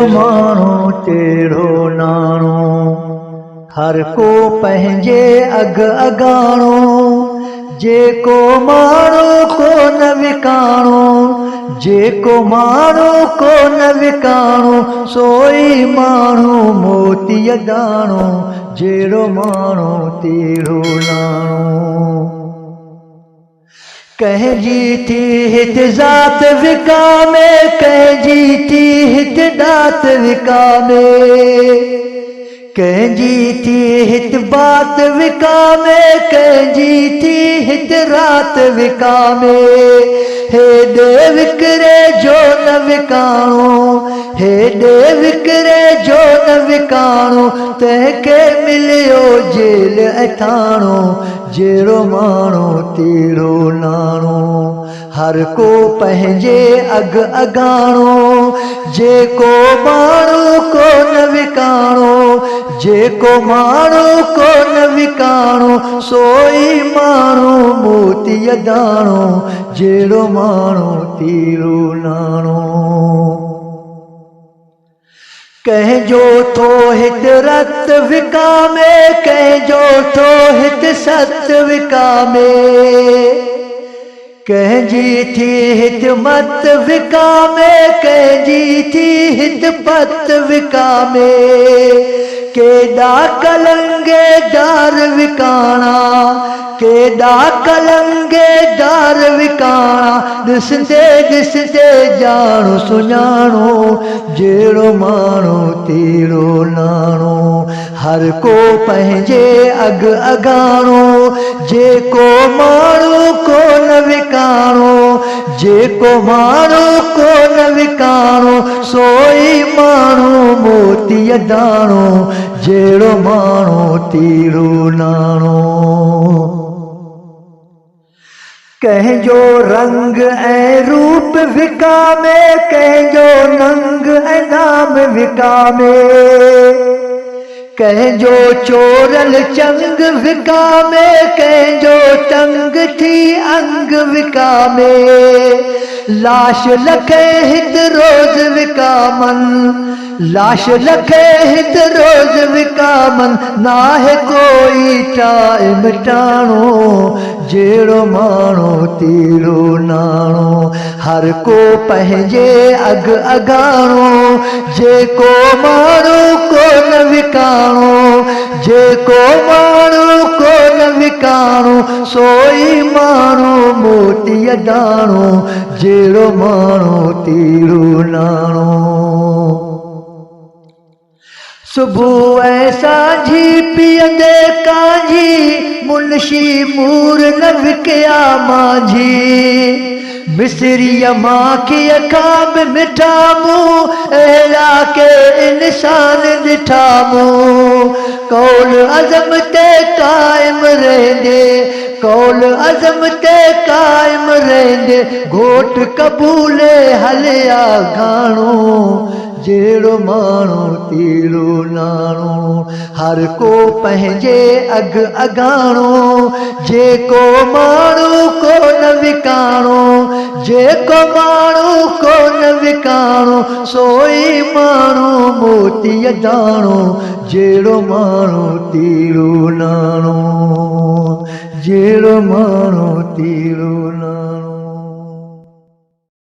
माण्हू तेड़ो नाणो, हर को पंहिंजे अग अगाणो, जेको माण्हू को न विकाणो, जेको माण्हू को न विकाणो, सोई माण्हू मोतीअ दाणो, जहिड़ो माण्हू तेड़ो नाणो। कंहिंजी थी हित ज़ात विकामे, कंहिंजी थी हित दात विकामे, कंहिंजी थी हित बात विकामे, कंहिंजी थी हित रात विकामे। हेॾे विकिरे जो न विकाणो, हेॾे विकिरे जो न विकाणो, तंहिंखे मिलियो जेल ऐं थाणो, जहिड़ो माण्हू तेड़ो नाणो। हर को पंहिंजे अग अगाणो, जेको माण्हू को न विकाणो, जेको माण्हू को न विकाणो, सोई माण्हू मोतीअ दाणो, जहिड़ो माण्हू तेड़ो नाणो। कंहिंजो थो हित रत विकामे, कंहिंजो थो हित सत विकामे, कंहिंजी थी हित मत विकामे, कंहिंजी थी हित पत विकामे। केॾा कलंगे दार विकाणा, केॾा कलंगे दार विकाणा, ॾिसंदे ॾिसंदे ॼाणो सुञाणो, जहिड़ो माण्हू तेड़ो नाणो। हर को पंहिंजे अग अगाणो, जेको माण्हू को न विकाणो, जेको माण्हू को न विकाणो, सोई माण्हू मोतीअ दाणो, जहिड़ो माण्हू तेड़ो नाणो। कंहिंजो रंग ऐं रूप विकामे, कंहिंजो नंग ऐं नाम विकामे, कंहिंजो चोरल चंग विकामे, कंहिंजो टंग थी अंग विकामे। लाश लखे हित रोज़ विकामन, लाश लखे हित रोज़ विकामन, नाहे कोई टाइम टाणो, जहिड़ो माण्हू तेड़ो नाणो। हर को पंहिंजे अग अगाणो, जेको माण्हू को न विकाणो, जेको माण्हू को न विकाणो, सोई माण्हू मोतीअ दाणो, जहिड़ो माण्हू तेड़ो नाणो। सुबुह ऐं सांझी पीअंदे कांझी, मुंशी मूर न विकिया माझी, मिस्रीअ माखीअ खां बि मिठा मूं, अहिड़ा के इंसान ॾिठा मूं। कौल अज़म ते क़ाइम रहंदे, कौल अज़म ते क़ाइम रहंदे, घोट क़बूले हलिया घाणो, जहिड़ो माण्हू तेड़ो नाणो। हर को पंहिंजे अग अगाणो, जेको माण्हू को न विकाणो, जेको माण्हू को न विकाणो, सोई माण्हू मोतीअ दाणो, जहिड़ो माण्हू तेड़ो नाणो, जहिड़ो माण्हू तेड़ो नाणो।